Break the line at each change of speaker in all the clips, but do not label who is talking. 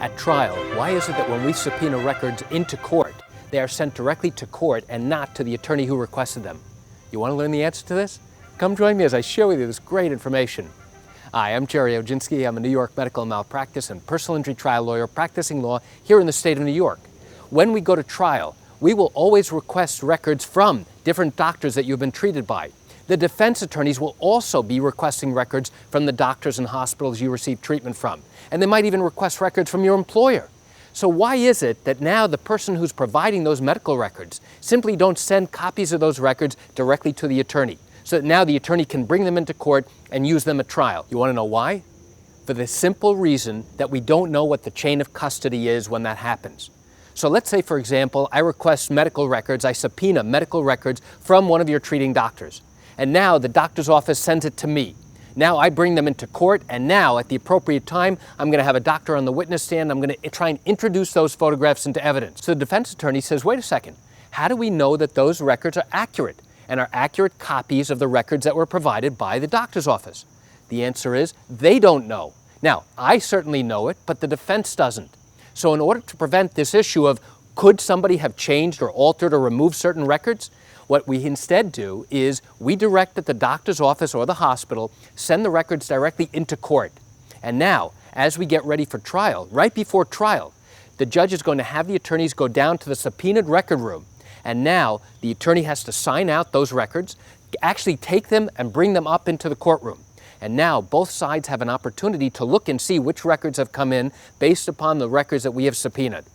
At trial, why is it that when we subpoena records into court, they are sent directly to court and not to the attorney who requested them? You want to learn the answer to this? Come join me as I share with you this great information. Hi, I'm Gerry Oginski. I'm a New York medical malpractice and personal injury trial lawyer practicing law here in the state of New York. When we go to trial, we will always request records from different doctors that you've been treated by. The defense attorneys will also be requesting records from the doctors and hospitals you receive treatment from. And they might even request records from your employer. So why is it that now the person who's providing those medical records simply don't send copies of those records directly to the attorney, so that now the attorney can bring them into court and use them at trial? You want to know why? For the simple reason that we don't know what the chain of custody is when that happens. So let's say, for example, I request medical records, I subpoena medical records from one of your treating doctors. And now the doctor's office sends it to me. Now I bring them into court, and now at the appropriate time, I'm going to have a doctor on the witness stand. I'm going to try and introduce those photographs into evidence. So the defense attorney says, wait a second, how do we know that those records are accurate and are accurate copies of the records that were provided by the doctor's office? The answer is they don't know. Now, I certainly know it, but the defense doesn't. So in order to prevent this issue of could somebody have changed or altered or removed certain records, what we instead do is we direct that the doctor's office or the hospital send the records directly into court. And now, as we get ready for trial, right before trial, the judge is going to have the attorneys go down to the subpoenaed record room. And now the attorney has to sign out those records, actually take them and bring them up into the courtroom. And now both sides have an opportunity to look and see which records have come in based upon the records that we have subpoenaed.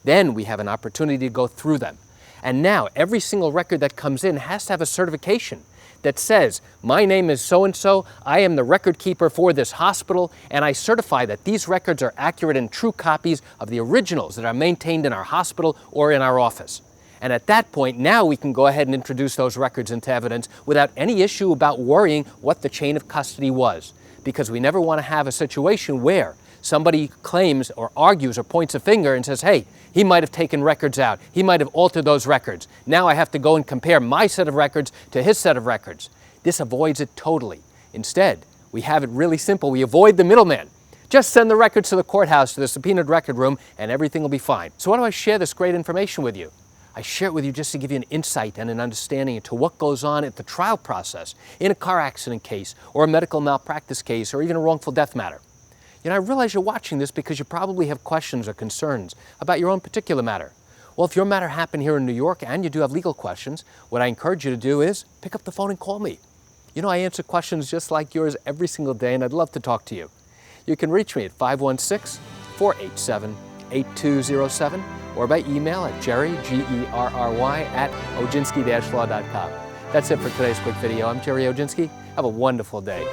Then we have an opportunity to go through them. And now every single record that comes in has to have a certification that says, my name is so-and-so, I am the record keeper for this hospital, and I certify that these records are accurate and true copies of the originals that are maintained in our hospital or in our office. And at that point, now we can go ahead and introduce those records into evidence without any issue about worrying what the chain of custody was. Because we never want to have a situation where somebody claims or argues or points a finger and says, hey, he might have taken records out. He might have altered those records. Now I have to go and compare my set of records to his set of records. This avoids it totally. Instead, we have it really simple. We avoid the middleman. Just send the records to the courthouse, to the subpoenaed record room, and everything will be fine. So why do I share this great information with you? I share it with you just to give you an insight and an understanding into what goes on at the trial process in a car accident case or a medical malpractice case or even a wrongful death matter. You know, I realize you're watching this because you probably have questions or concerns about your own particular matter. Well, if your matter happened here in New York and you do have legal questions, what I encourage you to do is pick up the phone and call me. You know, I answer questions just like yours every single day, and I'd love to talk to you. You can reach me at 516-487-8207 or by email at Gerry, G-E-R-R-Y, at oginski-law.com. That's it for today's quick video. I'm Gerry Oginski. Have a wonderful day.